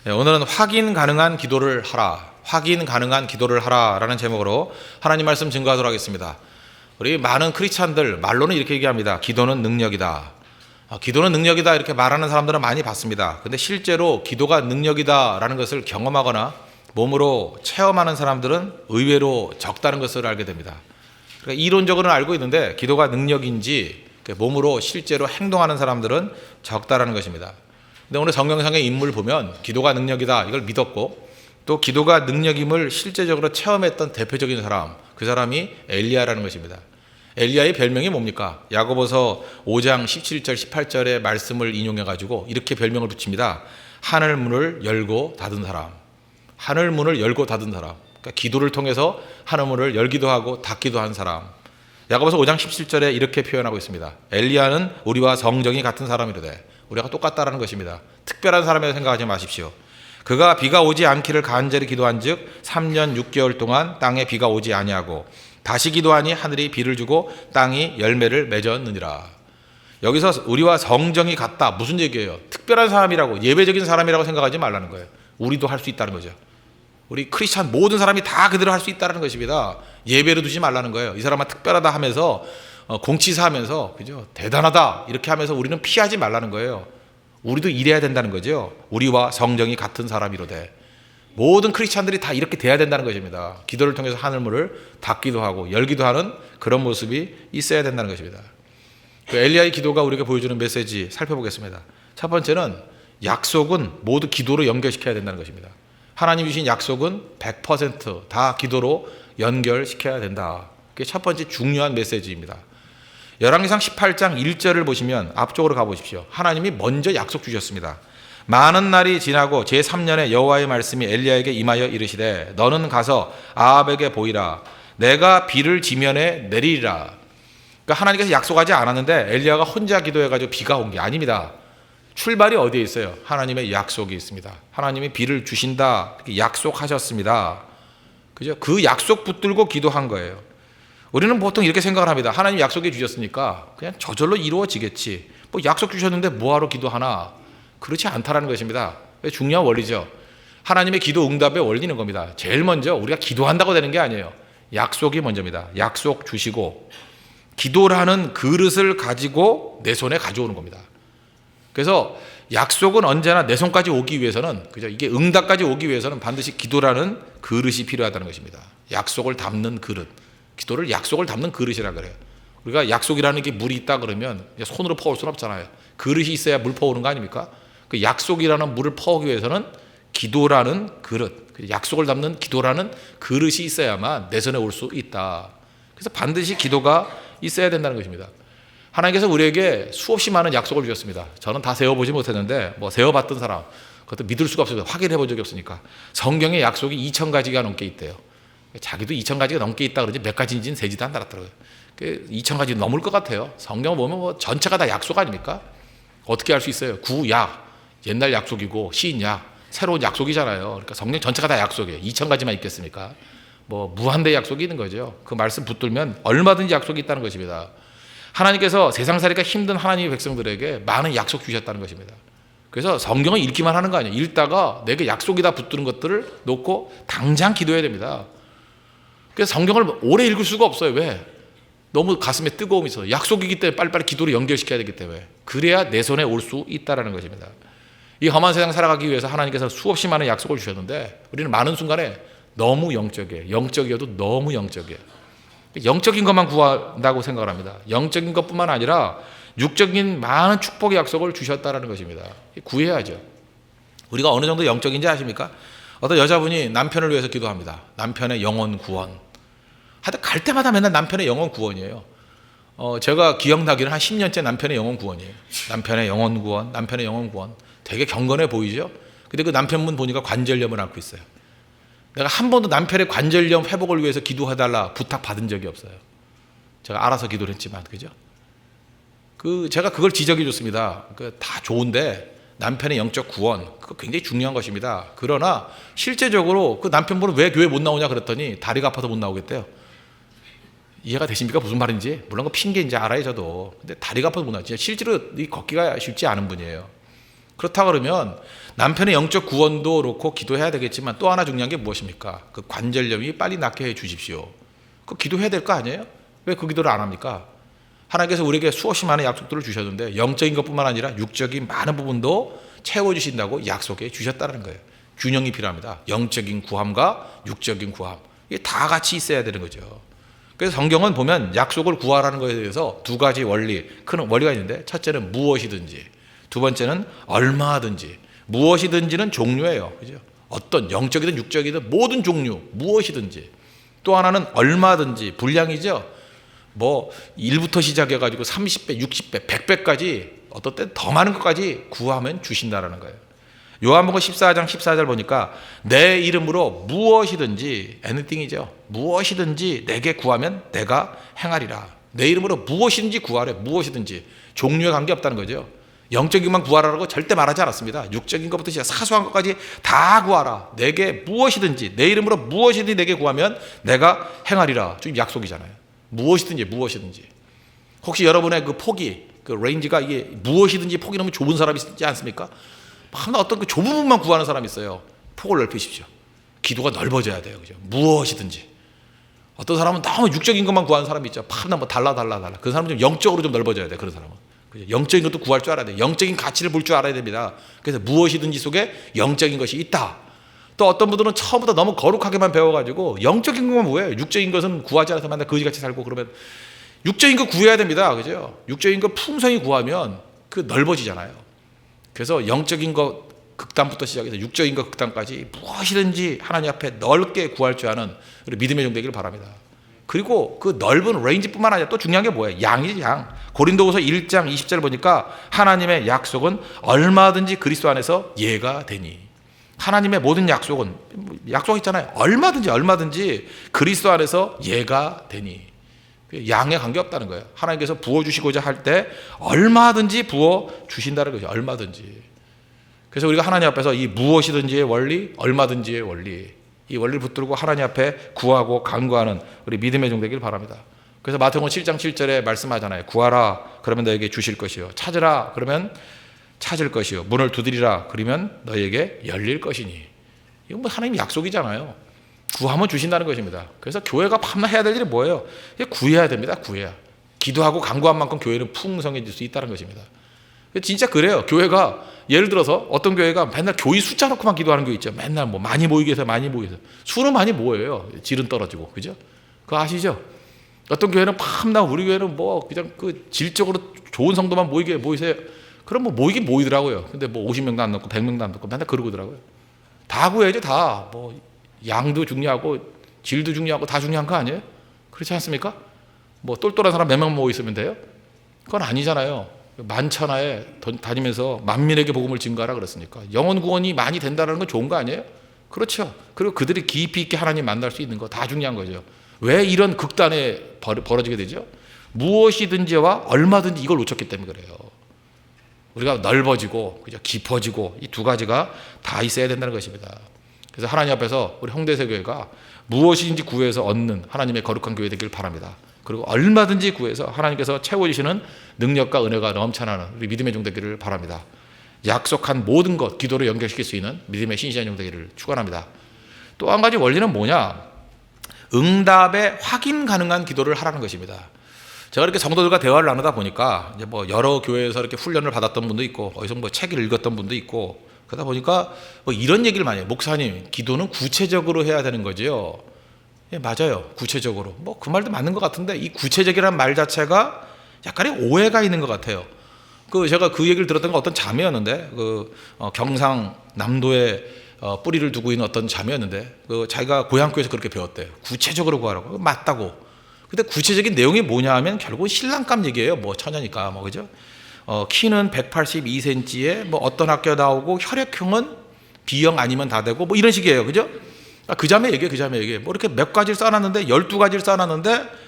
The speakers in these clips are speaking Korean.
네, 오늘은 확인 가능한 기도를 하라, 확인 가능한 기도를 하라 라는 제목으로 하나님 말씀 증거하도록 하겠습니다. 우리 많은 크리스찬들 말로는 이렇게 얘기합니다. 기도는 능력이다. 기도는 능력이다 이렇게 말하는 사람들은 많이 봤습니다. 근데 실제로 기도가 능력이다 라는 것을 경험하거나 몸으로 체험하는 사람들은 의외로 적다는 것을 알게 됩니다. 그러니까 이론적으로는 알고 있는데 기도가 능력인지 몸으로 실제로 행동하는 사람들은 적다라는 것입니다. 근데 오늘 성경상의 인물 보면 기도가 능력이다 이걸 믿었고 또 기도가 능력임을 실제적으로 체험했던 대표적인 사람, 그 사람이 엘리야라는 것입니다. 엘리야의 별명이 뭡니까? 야고보서 5장 17절 18절의 말씀을 인용해가지고 이렇게 별명을 붙입니다. 하늘 문을 열고 닫은 사람. 하늘 문을 열고 닫은 사람. 그러니까 기도를 통해서 하늘 문을 열기도 하고 닫기도 한 사람. 야고보서 5장 17절에 이렇게 표현하고 있습니다. 엘리야는 우리와 성정이 같은 사람이로되, 우리가 똑같다라는 것입니다. 특별한 사람이라고 생각하지 마십시오. 그가 비가 오지 않기를 간절히 기도한즉 3년 6개월 동안 땅에 비가 오지 아니하고 다시 기도하니 하늘이 비를 주고 땅이 열매를 맺었느니라. 여기서 우리와 성정이 같다 무슨 얘기예요? 특별한 사람이라고, 예외적인 사람이라고 생각하지 말라는 거예요. 우리도 할 수 있다는 거죠. 우리 크리스찬 모든 사람이 다 그대로 할 수 있다는 것입니다. 예배로 두지 말라는 거예요. 이 사람은 특별하다 하면서 공치사하면서 그죠? 대단하다 이렇게 하면서 우리는 피하지 말라는 거예요. 우리도 이래야 된다는 거죠. 우리와 성정이 같은 사람이로되, 모든 크리스찬들이 다 이렇게 돼야 된다는 것입니다. 기도를 통해서 하늘문을 닫기도 하고 열기도 하는 그런 모습이 있어야 된다는 것입니다. 그 엘리야의 기도가 우리에게 보여주는 메시지 살펴보겠습니다. 첫 번째는 약속은 모두 기도로 연결시켜야 된다는 것입니다. 하나님 주신 약속은 100%다 기도로 연결시켜야 된다. 그게 첫 번째 중요한 메시지입니다. 열왕기상 18장 1절을 보시면 앞쪽으로 가보십시오. 하나님이 먼저 약속 주셨습니다. 많은 날이 지나고 제3년에 여호와의 말씀이 엘리야에게 임하여 이르시되 너는 가서 아합에게 보이라. 내가 비를 지면에 내리리라. 그러니까 하나님께서 약속하지 않았는데 엘리야가 혼자 기도해가지고 비가 온 게 아닙니다. 출발이 어디에 있어요? 하나님의 약속이 있습니다. 하나님이 비를 주신다 약속하셨습니다. 그죠? 그 약속 붙들고 기도한 거예요. 우리는 보통 이렇게 생각을 합니다. 하나님 약속해 주셨으니까 그냥 저절로 이루어지겠지. 뭐 약속 주셨는데 뭐하러 기도하나? 그렇지 않다라는 것입니다. 중요한 원리죠. 하나님의 기도 응답의 원리는 겁니다. 제일 먼저 우리가 기도한다고 되는 게 아니에요. 약속이 먼저입니다. 약속 주시고 기도라는 그릇을 가지고 내 손에 가져오는 겁니다. 그래서 약속은 언제나 내 손까지 오기 위해서는, 그죠? 이게 응답까지 오기 위해서는 반드시 기도라는 그릇이 필요하다는 것입니다. 약속을 담는 그릇. 기도를 약속을 담는 그릇이라 그래요. 우리가 약속이라는 게 물이 있다 그러면 손으로 퍼올 수는 없잖아요. 그릇이 있어야 물 퍼오는 거 아닙니까? 그 약속이라는 물을 퍼오기 위해서는 기도라는 그릇, 약속을 담는 기도라는 그릇이 있어야만 내 손에 올 수 있다. 그래서 반드시 기도가 있어야 된다는 것입니다. 하나님께서 우리에게 수없이 많은 약속을 주셨습니다. 저는 다 세워보지 못했는데 뭐 세워봤던 사람, 그것도 믿을 수가 없어요. 확인해 본 적이 없으니까. 성경에 약속이 2,000가지가 넘게 있대요. 자기도 2,000가지가 넘게 있다 그러지 몇 가지인지는 세지도 않더라고요. 2,000가지 넘을 것 같아요. 성경을 보면 뭐 전체가 다 약속 아닙니까? 어떻게 알 수 있어요? 구약, 옛날 약속이고 신약, 새로운 약속이잖아요. 그러니까 성경 전체가 다 약속이에요. 2,000가지만 있겠습니까? 뭐 무한대 약속이 있는 거죠. 그 말씀 붙들면 얼마든지 약속이 있다는 것입니다. 하나님께서 세상살이가 힘든 하나님의 백성들에게 많은 약속 주셨다는 것입니다. 그래서 성경을 읽기만 하는 거 아니에요. 읽다가 내게 약속이다 붙드는 것들을 놓고 당장 기도해야 됩니다. 그래서 성경을 오래 읽을 수가 없어요. 왜? 너무 가슴에 뜨거움이 있어서 약속이기 때문에 빨리빨리 기도를 연결시켜야 되기 때문에, 그래야 내 손에 올 수 있다는 것입니다. 이 험한 세상 살아가기 위해서 하나님께서 수없이 많은 약속을 주셨는데 우리는 많은 순간에 너무 영적이에요. 영적이어도 너무 영적이에요. 영적인 것만 구한다고 생각을 합니다. 영적인 것뿐만 아니라 육적인 많은 축복의 약속을 주셨다는 것입니다. 구해야죠. 우리가 어느 정도 영적인지 아십니까? 어떤 여자분이 남편을 위해서 기도합니다. 남편의 영혼 구원. 하여튼 갈 때마다 맨날 남편의 영혼 구원이에요. 제가 기억나기는 한 10년째 남편의 영혼 구원이에요. 남편의 영혼 구원, 남편의 영혼 구원. 되게 경건해 보이죠? 근데 그 남편분 보니까 관절염을 앓고 있어요. 내가 한 번도 남편의 관절염 회복을 위해서 기도해달라 부탁 받은 적이 없어요. 제가 알아서 기도를 했지만, 그죠? 제가 그걸 지적해 줬습니다. 다 좋은데 남편의 영적 구원, 그거 굉장히 중요한 것입니다. 그러나 실제적으로 그 남편분은 왜 교회 못 나오냐 그랬더니 다리가 아파서 못 나오겠대요. 이해가 되십니까? 무슨 말인지? 물론 그 핑계인지 알아요, 저도. 근데 다리가 아파서 못 나오지. 실제로 이 걷기가 쉽지 않은 분이에요. 그렇다 그러면 남편의 영적 구원도 그렇고 기도해야 되겠지만 또 하나 중요한 게 무엇입니까? 그 관절염이 빨리 낫게 해 주십시오. 그 기도해야 될 거 아니에요? 왜 그 기도를 안 합니까? 하나님께서 우리에게 수없이 많은 약속들을 주셨는데 영적인 것뿐만 아니라 육적인 많은 부분도 채워주신다고 약속해 주셨다는 거예요. 균형이 필요합니다. 영적인 구함과 육적인 구함, 이게 다 같이 있어야 되는 거죠. 그래서 성경은 보면 약속을 구하라는 것에 대해서 두 가지 큰 원리가 있는데, 첫째는 무엇이든지, 두 번째는 얼마든지. 무엇이든지는 종류예요, 그죠? 어떤 영적이든 육적이든 모든 종류, 무엇이든지. 또 하나는 얼마든지, 분량이죠. 뭐 1부터 시작해가지고 30배, 60배, 100배까지, 어떤 때 더 많은 것까지 구하면 주신다라는 거예요. 요한복음 14장 14절 보니까 내 이름으로 무엇이든지, anything이죠. 무엇이든지 내게 구하면 내가 행하리라. 내 이름으로 무엇이든지 구하래. 무엇이든지. 종류에 관계없다는 거죠. 영적인 것만 구하라고 절대 말하지 않았습니다. 육적인 것부터 시작 사소한 것까지 다 구하라. 내게 무엇이든지, 내 이름으로 무엇이든지 내게 구하면 내가 행하리라. 지금 약속이잖아요. 무엇이든지. 혹시 여러분의 그 폭이, 그 레인지가 이게 무엇이든지 폭이 너무 좁은 사람이 있지 않습니까? 하나 어떤 그 좁은 부분만 구하는 사람이 있어요. 폭을 넓히십시오. 기도가 넓어져야 돼요. 그죠? 무엇이든지. 어떤 사람은 너무 육적인 것만 구하는 사람이 있죠. 하나 뭐 달라. 그 사람은 좀 영적으로 좀 넓어져야 돼. 그런 사람은. 그죠? 영적인 것도 구할 줄 알아야 돼. 영적인 가치를 볼 줄 알아야 됩니다. 그래서 무엇이든지 속에 영적인 것이 있다. 또 어떤 분들은 처음부터 너무 거룩하게만 배워가지고 영적인 것만 뭐예요? 육적인 것은 구하지 않아서 맨날 거지같이 살고 그러면 육적인 거 구해야 됩니다. 그죠? 육적인 거 풍성히 구하면 그 넓어지잖아요. 그래서 영적인 것 극단부터 시작해서 육적인 것 극단까지 무엇이든지 하나님 앞에 넓게 구할 줄 아는 우리 믿음의 종 되기를 바랍니다. 그리고 그 넓은 레인지뿐만 아니라 또 중요한 게 뭐예요? 양이지, 양. 고린도후서 1장 20절 보니까 하나님의 약속은 얼마든지 그리스도 안에서 예가 되니. 하나님의 모든 약속은 약속 있잖아요. 얼마든지 그리스도 안에서 예가 되니. 양에 관계없다는 거예요. 하나님께서 부어주시고자 할 때 얼마든지 부어주신다는 거죠. 얼마든지. 그래서 우리가 하나님 앞에서 이 무엇이든지의 원리, 얼마든지의 원리, 이 원리를 붙들고 하나님 앞에 구하고 간구하는 우리 믿음의 종 되길 바랍니다. 그래서 마태복음 7장 7절에 말씀하잖아요. 구하라 그러면 너에게 주실 것이요, 찾으라 그러면 찾을 것이요, 문을 두드리라 그러면 너에게 열릴 것이니. 이건 뭐 하나님 약속이잖아요. 구하면 주신다는 것입니다. 그래서 교회가 밤낮 해야 될 일이 뭐예요? 구해야 됩니다. 구해야. 기도하고 간구한 만큼 교회는 풍성해질 수 있다는 것입니다. 진짜 그래요. 교회가 예를 들어서 어떤 교회가 맨날 교인 숫자 놓고만 기도하는 교회 있죠. 맨날 뭐 많이 모이게 해서 수는 많이 모여요. 질은 떨어지고. 그죠? 그거 아시죠? 어떤 교회는 밤낮, 우리 교회는 뭐 그냥 그 질적으로 좋은 성도만 모이세요. 그럼 뭐 모이긴 모이더라고요. 근데 뭐 50명도 안 넣고 100명도 안 넣고 맨날 그러더라고요. 다 구해야죠. 다. 뭐 양도 중요하고 질도 중요하고 다 중요한 거 아니에요? 그렇지 않습니까? 뭐 똘똘한 사람 몇 명 모여 있으면 돼요? 그건 아니잖아요. 만천하에 다니면서 만민에게 복음을 증거하라 그랬으니까 영혼 구원이 많이 된다는 건 좋은 거 아니에요? 그렇죠. 그리고 그들이 깊이 있게 하나님 만날 수 있는 거 다 중요한 거죠. 왜 이런 극단에 벌어지게 되죠? 무엇이든지와 얼마든지 이걸 놓쳤기 때문에 그래요. 우리가 넓어지고 그죠? 깊어지고 이 두 가지가 다 있어야 된다는 것입니다. 그래서 하나님 앞에서 우리 홍대세 교회가 무엇인지 구해서 얻는 하나님의 거룩한 교회 되길 바랍니다. 그리고 얼마든지 구해서 하나님께서 채워주시는 능력과 은혜가 넘쳐나는 우리 믿음의 종 되기를 바랍니다. 약속한 모든 것 기도로 연결시킬 수 있는 믿음의 신실한 종 되기를 축원합니다. 또 한 가지 원리는 뭐냐? 응답에 확인 가능한 기도를 하라는 것입니다. 제가 이렇게 성도들과 대화를 나누다 보니까 이제 뭐 여러 교회에서 이렇게 훈련을 받았던 분도 있고 어디서 뭐 책을 읽었던 분도 있고 그러다 보니까 뭐 이런 얘기를 많이 해요. 목사님, 기도는 구체적으로 해야 되는 거죠. 예, 맞아요. 구체적으로. 뭐 그 말도 맞는 것 같은데 이 구체적이라는 말 자체가 약간의 오해가 있는 것 같아요. 제가 그 얘기를 들었던 건 어떤 자매였는데 경상남도에 뿌리를 두고 있는 어떤 자매였는데 자기가 고향교회에서 그렇게 배웠대요. 구체적으로 구하라고. 맞다고. 근데 구체적인 내용이 뭐냐 하면 결국은 신랑감 얘기예요. 뭐 처녀니까 뭐 그죠? 키는 182cm에 뭐 어떤 학교 나오고 혈액형은 B형 아니면 다 되고 뭐 이런 식이에요. 그죠? 그 자매 얘기예요. 뭐 이렇게 몇 가지를 써놨는데 12가지를 써놨는데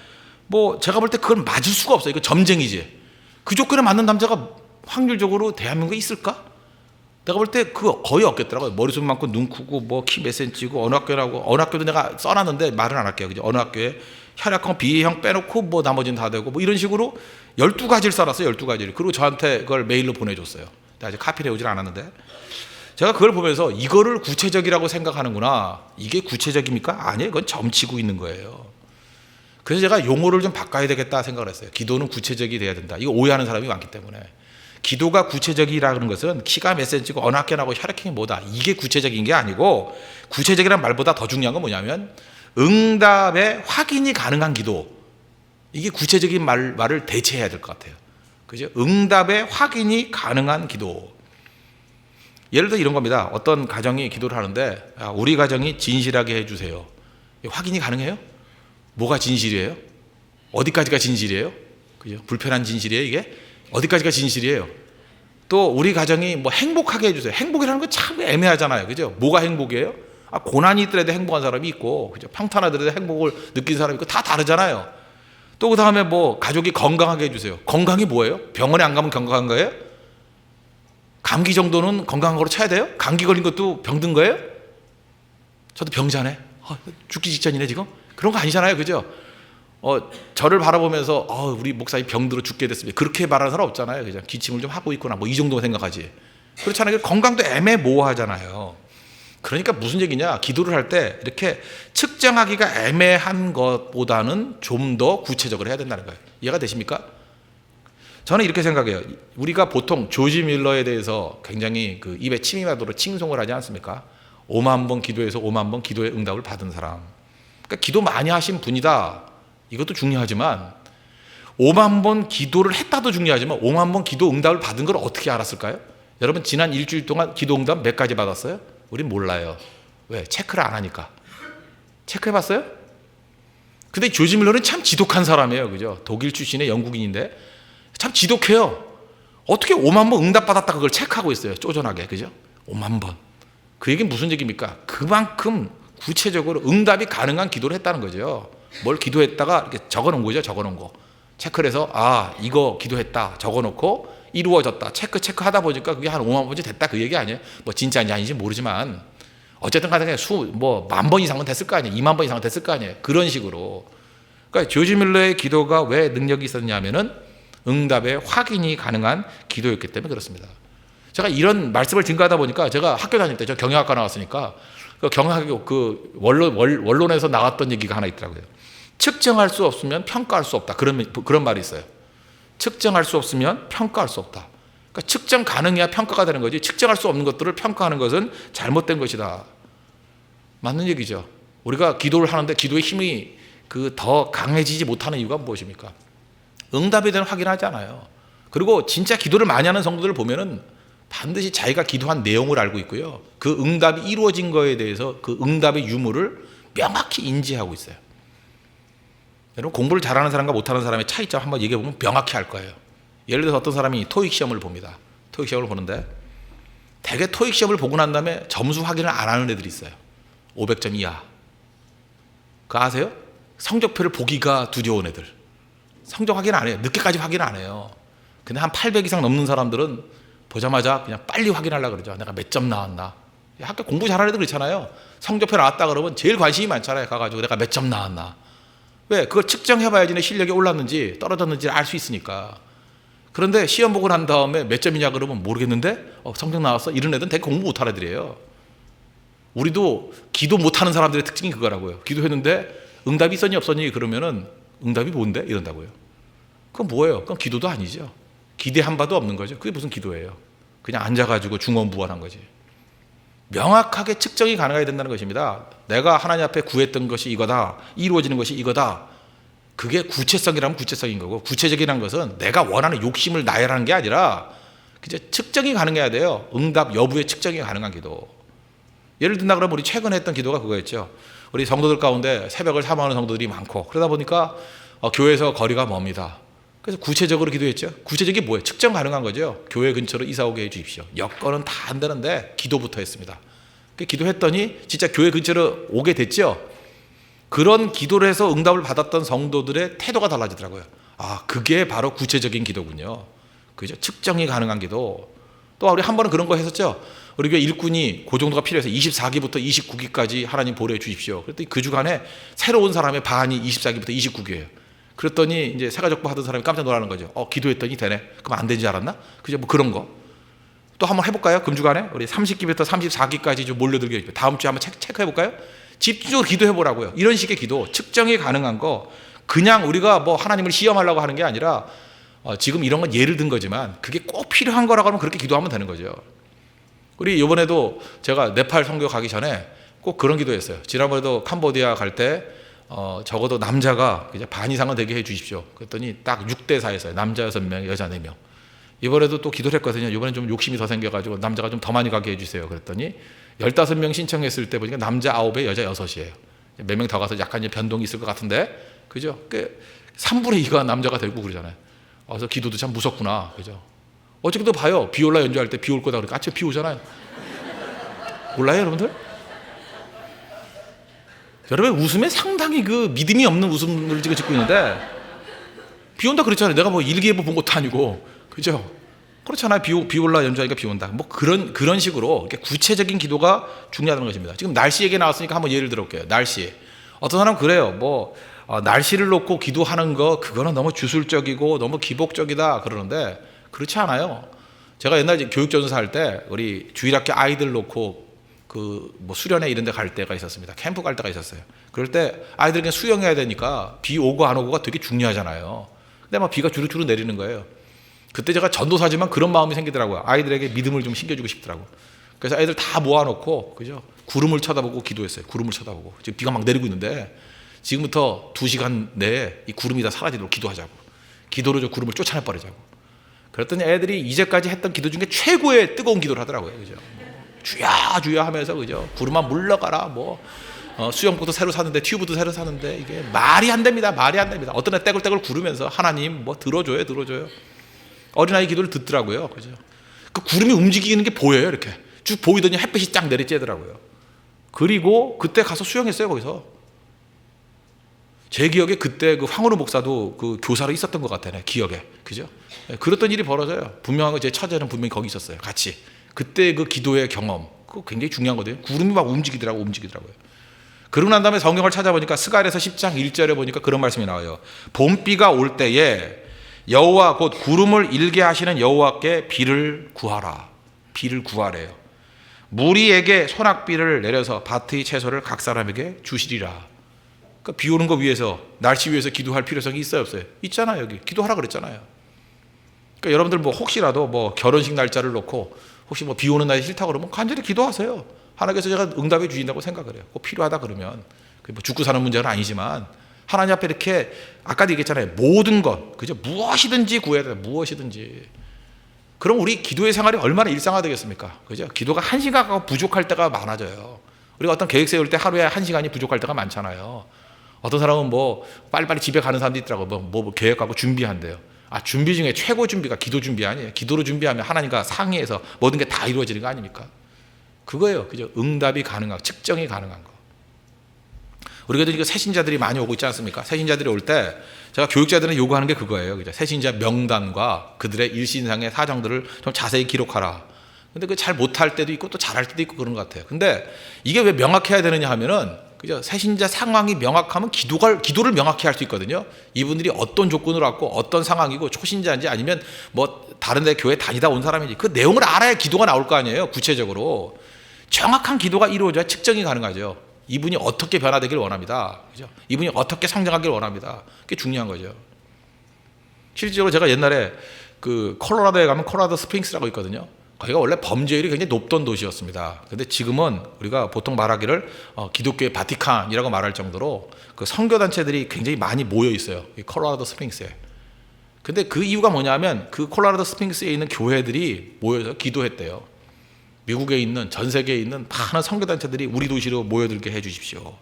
뭐 제가 볼 때 그건 맞을 수가 없어요. 이거 점쟁이지. 그 조건에 맞는 남자가 확률적으로 대한민국에 있을까? 내가 볼 때 그거 거의 없겠더라고요. 머리숱 많고 눈 크고 뭐 키 몇 센치고 어느 학교도 내가 써놨는데 말은 안 할게요. 그죠? 어느 학교에 혈액형 B형 빼놓고 뭐 나머지는 다 되고 뭐 이런 식으로 12가지를 써놨어요. 12가지를. 그리고 저한테 그걸 메일로 보내줬어요. 아직 카피를 해오질 않았는데 제가 그걸 보면서 이거를 구체적이라고 생각하는구나. 이게 구체적입니까? 아니에요. 이건 점치고 있는 거예요. 그래서 제가 용어를 좀 바꿔야 되겠다 생각을 했어요. 기도는 구체적이 돼야 된다. 이거 오해하는 사람이 많기 때문에. 기도가 구체적이라는 것은 키가 몇 센치고 어느 학교 나고 혈액형이 뭐다. 이게 구체적인 게 아니고 구체적이라는 말보다 더 중요한 건 뭐냐면 응답의 확인이 가능한 기도. 이게 구체적인 말을 대체해야 될 것 같아요. 그죠? 응답의 확인이 가능한 기도. 예를 들어 이런 겁니다. 어떤 가정이 기도를 하는데 우리 가정이 진실하게 해주세요. 확인이 가능해요? 뭐가 진실이에요? 어디까지가 진실이에요? 그죠? 불편한 진실이에요 이게? 어디까지가 진실이에요? 또 우리 가정이 뭐 행복하게 해주세요. 행복이라는 건 참 애매하잖아요. 그죠? 뭐가 행복이에요? 고난이 있더라도 행복한 사람이 있고, 그죠? 평탄하더라도 행복을 느낀 사람이 있고, 다 다르잖아요. 또 그 다음에 뭐 가족이 건강하게 해주세요. 건강이 뭐예요? 병원에 안 가면 건강한 거예요? 감기 정도는 건강한 거로 쳐야 돼요? 감기 걸린 것도 병든 거예요? 저도 병자네. 죽기 직전이네 지금? 그런 거 아니잖아요. 그죠? 저를 바라보면서 우리 목사님 병들어 죽게 됐습니다. 그렇게 말하는 사람 없잖아요. 그냥 기침을 좀 하고 있구나. 뭐 이 정도 생각하지. 그렇잖아요. 건강도 애매모호하잖아요. 그러니까 무슨 얘기냐? 기도를 할 때 이렇게 측정하기가 애매한 것보다는 좀 더 구체적으로 해야 된다는 거예요. 이해가 되십니까? 저는 이렇게 생각해요. 우리가 보통 조지 밀러에 대해서 굉장히 그 입에 침이 나도록 칭송을 하지 않습니까? 5만 번 기도해서 5만 번 기도의 응답을 받은 사람. 그러니까 기도 많이 하신 분이다. 이것도 중요하지만 5만 번 기도를 했다도 중요하지만 5만 번 기도 응답을 받은 걸 어떻게 알았을까요? 여러분 지난 일주일 동안 기도 응답 몇 가지 받았어요? 우린 몰라요. 왜? 체크를 안 하니까. 체크해봤어요? 근데 조지 밀러는 참 지독한 사람이에요. 그죠? 독일 출신의 영국인인데 참 지독해요. 어떻게 5만 번 응답받았다 그걸 체크하고 있어요. 쪼잔하게. 그죠? 5만 번. 그 얘기는 무슨 얘기입니까? 그만큼 구체적으로 응답이 가능한 기도를 했다는 거죠. 뭘 기도했다가 이렇게 적어놓은 거죠. 적어놓은 거. 체크를 해서 이거 기도했다. 적어놓고 이루어졌다. 체크하다 보니까 그게 한 5만 번째 됐다. 그 얘기 아니에요. 뭐 진짜인지 아닌지 모르지만 어쨌든 간에 만 번 이상은 됐을 거 아니에요. 2만 번 이상은 됐을 거 아니에요. 그런 식으로. 그러니까 조지 밀러의 기도가 왜 능력이 있었냐면은 응답의 확인이 가능한 기도였기 때문에 그렇습니다. 제가 이런 말씀을 증거하다 보니까 제가 학교 다닐 때 저 경영학과 나왔으니까 그 경영학교 그 원론에서 나왔던 얘기가 하나 있더라고요. 측정할 수 없으면 평가할 수 없다. 그런 말이 있어요. 측정할 수 없으면 평가할 수 없다. 그러니까 측정 가능해야 평가가 되는 거지 측정할 수 없는 것들을 평가하는 것은 잘못된 것이다. 맞는 얘기죠. 우리가 기도를 하는데 기도의 힘이 더 강해지지 못하는 이유가 무엇입니까? 응답에 대한 확인하지 않아요. 그리고 진짜 기도를 많이 하는 성도들을 보면은 반드시 자기가 기도한 내용을 알고 있고요. 그 응답이 이루어진 거에 대해서 그 응답의 유무를 명확히 인지하고 있어요. 여러분 공부를 잘하는 사람과 못하는 사람의 차이점 한번 얘기해 보면 명확히 알 거예요. 예를 들어서 어떤 사람이 토익 시험을 봅니다. 토익 시험을 보는데 대개 토익 시험을 보고 난 다음에 점수 확인을 안 하는 애들이 있어요. 500점 이하. 그거 아세요? 성적표를 보기가 두려운 애들. 성적 확인 안 해요. 늦게까지 확인 안 해요. 근데 한 800 이상 넘는 사람들은 보자마자 그냥 빨리 확인하려고 그러죠. 내가 몇 점 나왔나. 학교 공부 잘하는 애들 그렇잖아요. 성적표 나왔다 그러면 제일 관심이 많잖아요. 가가지고 내가 몇 점 나왔나. 왜? 그걸 측정해봐야지 내 실력이 올랐는지 떨어졌는지 알 수 있으니까. 그런데 시험 보고 난 다음에 몇 점이냐 그러면 모르겠는데 성적 나왔어? 이런 애들은 되게 공부 못하는 애들이에요. 우리도 기도 못하는 사람들의 특징이 그거라고요. 기도했는데 응답이 있었니 없었니 그러면은 응답이 뭔데? 이런다고요. 그건 뭐예요? 그건 기도도 아니죠. 기대한 바도 없는 거죠. 그게 무슨 기도예요? 그냥 앉아가지고 중언부언한 거지. 명확하게 측정이 가능해야 된다는 것입니다. 내가 하나님 앞에 구했던 것이 이거다. 이루어지는 것이 이거다. 그게 구체성이라면 구체성인 거고 구체적이라는 것은 내가 원하는 욕심을 나열하는 게 아니라 이제 측정이 가능해야 돼요. 응답 여부의 측정이 가능한 기도. 예를 든다 그러면 우리 최근에 했던 기도가 그거였죠. 우리 성도들 가운데 새벽을 사모하는 성도들이 많고 그러다 보니까 교회에서 거리가 멉니다. 그래서 구체적으로 기도했죠. 구체적이 뭐예요? 측정 가능한 거죠. 교회 근처로 이사 오게 해 주십시오. 여건은 다 안 되는데 기도부터 했습니다. 기도했더니 진짜 교회 근처로 오게 됐죠. 그런 기도를 해서 응답을 받았던 성도들의 태도가 달라지더라고요. 그게 바로 구체적인 기도군요. 그죠? 측정이 가능한 기도. 또 우리 한 번은 그런 거 했었죠. 우리 교회 일꾼이 그 정도가 필요해서 24기부터 29기까지 하나님 보내 주십시오. 그랬더니 그 주간에 새로 온 사람의 반이 24기부터 29기예요. 그랬더니 이제 새가족부 하던 사람이 깜짝 놀라는 거죠. 기도했더니 되네. 그럼 안 되는 줄 알았나? 그죠? 뭐 그런 거. 또 한번 해볼까요? 금주간에 우리 30기부터 34기까지 좀 몰려들게 해주세요. 다음 주에 한번 체크해볼까요? 집중적으로 기도해보라고요. 이런 식의 기도, 측정이 가능한 거, 그냥 우리가 뭐 하나님을 시험하려고 하는 게 아니라 지금 이런 건 예를 든 거지만 그게 꼭 필요한 거라고 하면 그렇게 기도하면 되는 거죠. 우리 이번에도 제가 네팔 선교 가기 전에 꼭 그런 기도했어요. 지난번에도 캄보디아 갈 때 적어도 남자가 이제 반 이상은 되게 해 주십시오. 그랬더니 딱 6대 4였어요. 남자 6명, 여자 4명. 이번에도 또 기도를 했거든요. 이번엔 좀 욕심이 더 생겨가지고 남자가 좀 더 많이 가게 해주세요. 그랬더니 15명 신청했을 때 보니까 남자 9에 여자 6이에요. 몇 명 더 가서 약간 이제 변동이 있을 것 같은데, 그죠? 3분의 2가 남자가 되고 그러잖아요. 그래서 기도도 참 무섭구나, 그죠? 어저께도 봐요. 비올라 연주할 때 비 올 거다 그러니까 아침에 비 오잖아요. 몰라요, 여러분들? 여러분 웃음에 상당히 그 믿음이 없는 웃음을 지금 짓고 있는데, 비 온다 그랬잖아요. 내가 뭐 일기예보 본 것도 아니고, 그죠? 그렇잖아요. 비올라 연주하니까 비 온다. 뭐 그런 식으로 이렇게 구체적인 기도가 중요하다는 것입니다. 지금 날씨 얘기 나왔으니까 한번 예를 들어볼게요. 날씨. 어떤 사람은 그래요. 날씨를 놓고 기도하는 거 그거는 너무 주술적이고 너무 기복적이다 그러는데 그렇지 않아요. 제가 옛날에 교육전사 할 때 우리 주일학교 아이들 놓고 수련회 이런 데 갈 때가 있었습니다. 캠프 갈 때가 있었어요. 그럴 때 아이들이 그냥 수영해야 되니까 비 오고 안 오고가 되게 중요하잖아요. 근데 막 비가 주르주르 내리는 거예요. 그때 제가 전도사지만 그런 마음이 생기더라고요. 아이들에게 믿음을 좀 심겨주고 싶더라고. 그래서 아이들 다 모아놓고, 그죠? 구름을 쳐다보고 기도했어요. 구름을 쳐다보고. 지금 비가 막 내리고 있는데 지금부터 2시간 내에 이 구름이 다 사라지도록 기도하자고. 기도로 저 구름을 쫓아내버리자고. 그랬더니 애들이 이제까지 했던 기도 중에 최고의 뜨거운 기도를 하더라고요. 그죠? 주야 주야 하면서, 그죠? 구름아 물러가라. 수영복도 새로 샀는데 튜브도 새로 샀는데 이게 말이 안 됩니다. 말이 안 됩니다. 어떤 애 떼굴떼굴 구르면서 하나님 들어줘요. 어린아이 기도를 듣더라고요. 그죠? 그 구름이 움직이는 게 보여요. 이렇게 쭉 보이더니 햇빛이 쫙 내리쬐더라고요. 그리고 그때 가서 수영했어요. 거기서. 제 기억에 그때 그 황우르 목사도 그 교사로 있었던 것 같아요. 기억에. 그죠? 그랬던 일이 벌어져요. 분명하게 제 처제는 분명히 거기 있었어요. 같이. 그때 그 기도의 경험. 그거 굉장히 중요한 거거든요. 구름이 막 움직이더라고요. 그러고 난 다음에 성경을 찾아보니까 스가랴서 10장 1절에 보니까 그런 말씀이 나와요. 봄비가 올 때에 여호와 곧 구름을 일게 하시는 여호와께 비를 구하라. 비를 구하래요. 무리에게 소낙비를 내려서 밭의 채소를 각 사람에게 주시리라. 그러니까 비 오는 거 위해서, 날씨 위해서 기도할 필요성이 있어요, 없어요? 있잖아요. 여기 기도하라 그랬잖아요. 그러니까 여러분들 결혼식 결혼식 날짜를 놓고 혹시 비 오는 날이 싫다 그러면 간절히 기도하세요. 하나님께서 제가 응답해 주신다고 생각을 해요. 꼭 필요하다 그러면. 죽고 사는 문제는 아니지만 하나님 앞에 이렇게 아까도 얘기했잖아요. 모든 것, 그죠? 무엇이든지 구해야 돼요. 무엇이든지. 그럼 우리 기도의 생활이 얼마나 일상화되겠습니까? 그죠? 기도가 1시간 부족할 때가 많아져요. 우리가 어떤 계획 세울 때 하루에 1시간이 부족할 때가 많잖아요. 어떤 사람은 빨리빨리 집에 가는 사람도 있더라고요. 계획하고 준비한대요. 준비 중에 최고 준비가 기도 준비 아니에요. 기도로 준비하면 하나님과 상의해서 모든 게 다 이루어지는 거 아닙니까? 그거예요. 그죠? 응답이 가능한, 측정이 가능한 거. 우리가 이거 새신자들이 많이 오고 있지 않습니까? 새신자들이 올 때 제가 교육자들은 요구하는 게 그거예요. 그죠? 새신자 명단과 그들의 일신상의 사정들을 좀 자세히 기록하라. 근데 잘 못할 때도 있고 또 잘할 때도 있고 그런 것 같아요. 근데 이게 왜 명확해야 되느냐 하면은, 그죠? 새신자 상황이 명확하면 기도를 명확히 할 수 있거든요. 이분들이 어떤 조건을 갖고 어떤 상황이고 초신자인지 아니면 다른 데 교회 다니다 온 사람인지 그 내용을 알아야 기도가 나올 거 아니에요. 구체적으로. 정확한 기도가 이루어져야 측정이 가능하죠. 이분이 어떻게 변화되길 원합니다. 그죠? 이분이 어떻게 성장하길 원합니다. 그게 중요한 거죠. 실제로 제가 옛날에 콜로라도에 가면 콜로라도 스프링스라고 있거든요. 거기가 원래 범죄율이 굉장히 높던 도시였습니다. 근데 지금은 우리가 보통 말하기를 기독교의 바티칸이라고 말할 정도로 그 선교단체들이 굉장히 많이 모여 있어요. 이 콜로라도 스프링스에. 근데 그 이유가 뭐냐면 그 콜로라도 스프링스에 있는 교회들이 모여서 기도했대요. 미국에 있는, 전 세계에 있는 많은 선교단체들이 우리 도시로 모여들게 해주십시오.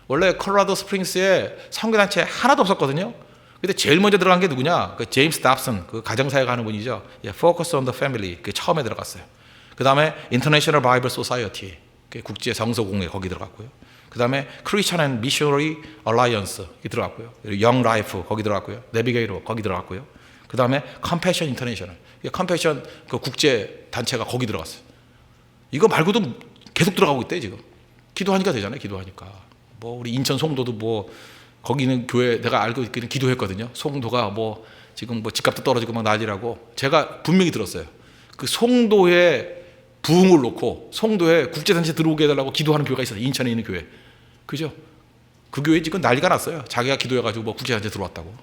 원래 콜로라도 스프링스에 선교단체 하나도 없었거든요. 근데 제일 먼저 들어간 게 누구냐? 제임스 답슨, 가정사역 하는 분이죠. Focus on the Family. 처음에 들어갔어요. 그 다음에 International Bible Society, 국제 성서공회 거기 들어갔고요. 그 다음에 Christian and Missionary Alliance 들어갔고요. Young Life 거기 들어갔고요. Navigator 거기 들어갔고요. 그 다음에 Compassion International, 컴패션 국제 단체가 거기 들어갔어요. 이거 말고도 계속 들어가고 있대요 지금. 기도하니까 되잖아요. 기도하니까. 우리 인천 송도도 거기는 교회 내가 알고 있기는 기도했거든요. 송도가 지금 집값도 떨어지고 막 난리라고 제가 분명히 들었어요. 그 송도에 부흥을 놓고 송도에 국제단체 들어오게 해달라고 기도하는 교회가 있어요. 인천에 있는 교회. 그죠? 그 교회 지금 난리가 났어요. 자기가 기도해가지고 뭐 국제단체 들어왔다고.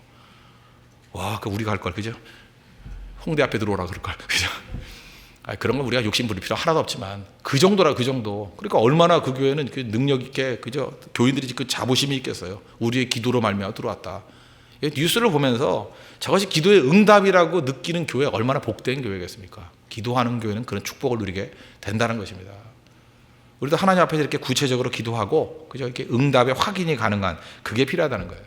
와, 그 우리가 할 걸, 그죠? 홍대 앞에 들어오라 그럴 걸, 그죠? 그런 건 우리가 욕심 부릴 필요 하나도 없지만 그 정도라, 그 정도. 그러니까 얼마나 그 교회는 그 능력 있게, 그죠? 교인들이 그 자부심이 있겠어요. 우리의 기도로 말미암아 들어왔다. 뉴스를 보면서 저것이 기도의 응답이라고 느끼는 교회가 얼마나 복된 교회겠습니까? 기도하는 교회는 그런 축복을 누리게 된다는 것입니다. 우리도 하나님 앞에서 이렇게 구체적으로 기도하고, 그죠? 이렇게 응답의 확인이 가능한 그게 필요하다는 거예요.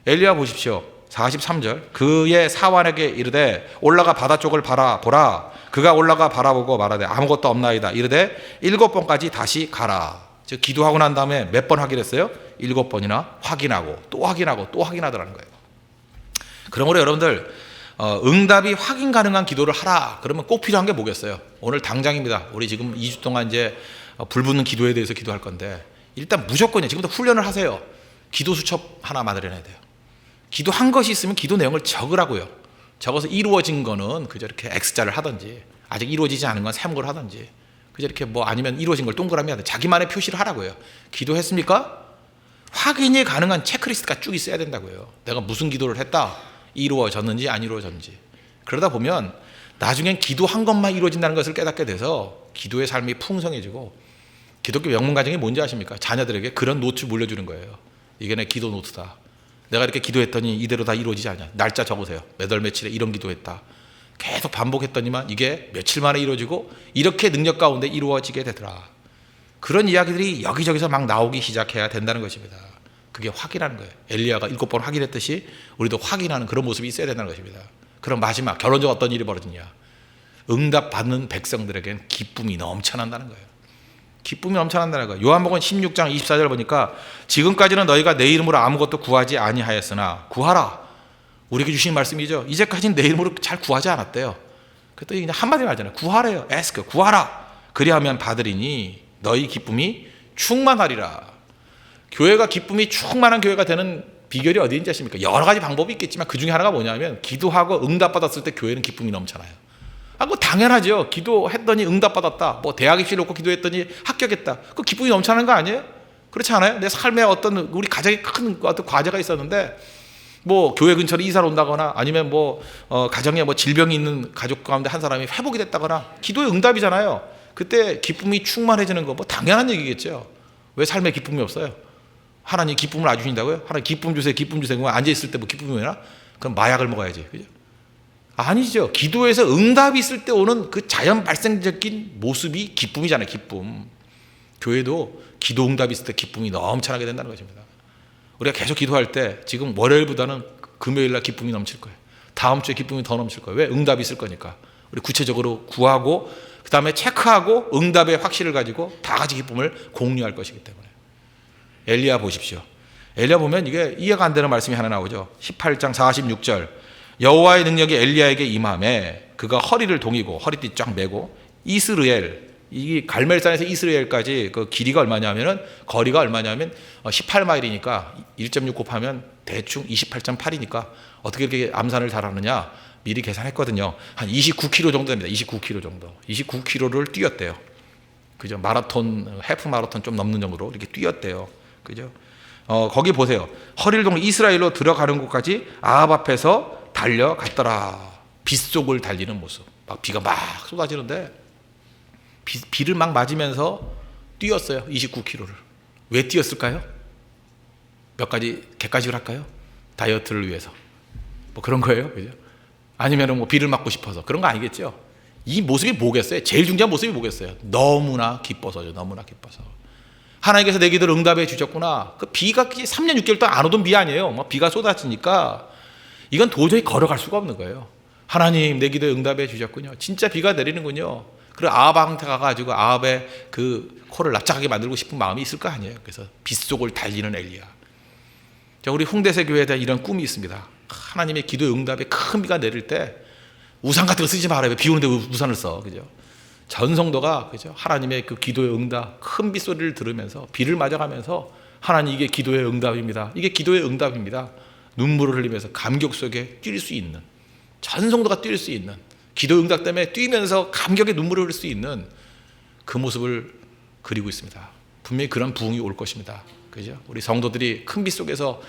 엘리야 보십시오. 43절. 그의 사환에게 이르되 올라가 바다 쪽을 바라보라. 그가 올라가 바라보고 말하되 아무것도 없나이다. 이르되 7번까지 다시 가라. 즉 기도하고 난 다음에 몇 번 확인했어요? 7번이나 확인하고 또 확인하고 또 확인하더라는 거예요. 그러므로 여러분들 응답이 확인 가능한 기도를 하라. 그러면 꼭 필요한 게 뭐겠어요? 오늘 당장입니다. 우리 지금 2주 동안 이제 불붙는 기도에 대해서 기도할 건데 일단 무조건이에요. 지금부터 훈련을 하세요. 기도 수첩 하나 마련해야 돼요. 기도한 것이 있으면 기도 내용을 적으라고요. 적어서 이루어진 거는 그저 이렇게 X자를 하든지, 아직 이루어지지 않은 건 세모를 하든지, 그저 이렇게 뭐 아니면 이루어진 걸 동그라미 하든지 자기만의 표시를 하라고요. 기도했습니까? 확인이 가능한 체크리스트가 쭉 있어야 된다고요. 내가 무슨 기도를 했다, 이루어졌는지 안 이루어졌는지. 그러다 보면 나중엔 기도한 것만 이루어진다는 것을 깨닫게 돼서 기도의 삶이 풍성해지고, 기독교 명문가정이 뭔지 아십니까? 자녀들에게 그런 노트 물려주는 거예요. 이게 내 기도 노트다. 내가 이렇게 기도했더니 이대로 다 이루어지지 않냐. 날짜 적으세요. 몇 월 며칠에 이런 기도했다. 계속 반복했더니만 이게 며칠 만에 이루어지고 이렇게 능력 가운데 이루어지게 되더라. 그런 이야기들이 여기저기서 막 나오기 시작해야 된다는 것입니다. 그게 확인하는 거예요. 엘리야가 7번 확인했듯이 우리도 확인하는 그런 모습이 있어야 된다는 것입니다. 그럼 마지막 결론적으로 어떤 일이 벌어지냐. 응답받는 백성들에겐 기쁨이 넘쳐난다는 거예요. 기쁨이 넘쳐난다는 거예요. 요한복음 16장 24절 보니까 지금까지는 너희가 내 이름으로 아무것도 구하지 아니하였으나 구하라. 우리에게 주신 말씀이죠. 이제까지는 내 이름으로 잘 구하지 않았대요. 그랬더니 그냥 한마디로 하잖아요. 구하래요. ask, 구하라. 그리하면 받으리니 너희 기쁨이 충만하리라. 교회가 기쁨이 충만한 교회가 되는 비결이 어디인지 아십니까? 여러 가지 방법이 있겠지만 그 중에 하나가 뭐냐면 기도하고 응답받았을 때 교회는 기쁨이 넘쳐나요. 그거 당연하죠. 기도했더니 응답받았다. 뭐 대학 입시 놓고 기도했더니 합격했다. 그 기쁨이 넘쳐나는 거 아니에요? 그렇지 않아요? 내 삶에 어떤 우리 가정에 큰 어떤 과제가 있었는데 뭐 교회 근처로 이사를 온다거나 아니면 뭐 가정에 뭐 질병이 있는 가족 가운데 한 사람이 회복이 됐다거나 기도의 응답이잖아요. 그때 기쁨이 충만해지는 거 뭐 당연한 얘기겠죠. 왜 삶에 기쁨이 없어요? 하나님 기쁨을 안 주신다고요? 하나님 기쁨 주세요, 기쁨 주세요. 앉아 있을 때 뭐 기쁨이 오나? 그럼 마약을 먹어야지, 그죠? 아니죠. 기도에서 응답이 있을 때 오는 그 자연 발생적인 모습이 기쁨이잖아요. 기쁨. 교회도 기도 응답이 있을 때 기쁨이 넘쳐나게 된다는 것입니다. 우리가 계속 기도할 때 지금 월요일보다는 금요일 날 기쁨이 넘칠 거예요. 다음 주에 기쁨이 더 넘칠 거예요. 왜? 응답이 있을 거니까. 우리 구체적으로 구하고 그 다음에 체크하고 응답의 확신을 가지고 다 같이 기쁨을 공유할 것이기 때문에. 엘리야 보십시오. 엘리야 보면 이게 이해가 안 되는 말씀이 하나 나오죠. 18장 46절. 여호와의 능력이 엘리야에게 임함에 그가 허리를 동이고 허리띠 쫙 메고 이스라엘, 이 갈멜산에서 이스라엘까지 그 길이가 얼마냐면은 거리가 얼마냐면 18마일이니까 1.6 곱하면 대충 28.8이니까 어떻게 이렇게 암산을 잘하느냐 미리 계산했거든요. 한 29km 정도 됩니다. 29km 정도. 29km를 뛰었대요. 그죠? 마라톤, 해프 마라톤 좀 넘는 정도로 이렇게 뛰었대요. 그죠? 거기 보세요. 허리를 동이 이스라엘로 들어가는 곳까지 아합 앞에서 달려갔더라. 빗속을 달리는 모습. 막 비가 막 쏟아지는데 비를 막 맞으면서 뛰었어요. 29km를. 왜 뛰었을까요? 몇 가지 객관식을 할까요? 다이어트를 위해서. 뭐 그런 거예요. 그죠? 아니면 뭐 비를 맞고 싶어서. 그런 거 아니겠죠? 이 모습이 뭐겠어요? 제일 중요한 모습이 뭐겠어요? 너무나 기뻐서죠. 너무나 기뻐서. 하나님께서 내 기도를 응답해 주셨구나. 그 비가 3년 6개월 동안 안 오던 비 아니에요. 뭐 비가 쏟아지니까 이건 도저히 걸어갈 수가 없는 거예요. 하나님 내 기도에 응답해 주셨군요. 진짜 비가 내리는군요. 그리고 아합한테 가가지고 아합의 그 코를 납작하게 만들고 싶은 마음이 있을 거 아니에요. 그래서 빗속을 달리는 엘리야. 우리 홍대세 교회에 대한 이런 꿈이 있습니다. 하나님의 기도의 응답에 큰 비가 내릴 때 우산 같은 거 쓰지 말아요. 비 오는데 우산을 써. 그죠? 전 성도가 그죠? 하나님의 그 기도의 응답, 큰 빗소리를 들으면서 비를 맞아가면서 하나님 이게 기도의 응답입니다. 이게 기도의 응답입니다. 눈물을 흘리면서 감격 속에 뛸 수 있는, 전 성도가 뛸 수 있는 기도 응답 때문에 뛰면서 감격의 눈물을 흘릴 수 있는 그 모습을 그리고 있습니다. 분명히 그런 부흥이 올 것입니다. 그죠? 우리 성도들이 큰 빛 속에서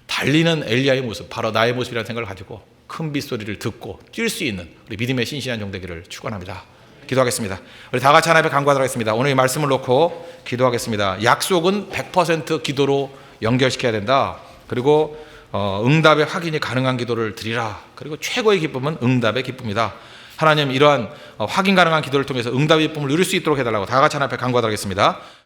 달리는 엘리야의 모습, 바로 나의 모습이라는 생각을 가지고 큰 빗소리를 듣고 뛸 수 있는 우리 믿음의 신실한 종 되기를 축원합니다. 기도하겠습니다. 우리 다 같이 하나님 앞에 간구하도록 하겠습니다. 오늘 이 말씀을 놓고 기도하겠습니다. 약속은 100% 기도로 연결시켜야 된다. 그리고 응답의 확인이 가능한 기도를 드리라. 그리고 최고의 기쁨은 응답의 기쁨이다. 하나님, 이러한 확인 가능한 기도를 통해서 응답의 기쁨을 누릴 수 있도록 해달라고 다 같이 하나님 앞에 간구하도록 하겠습니다.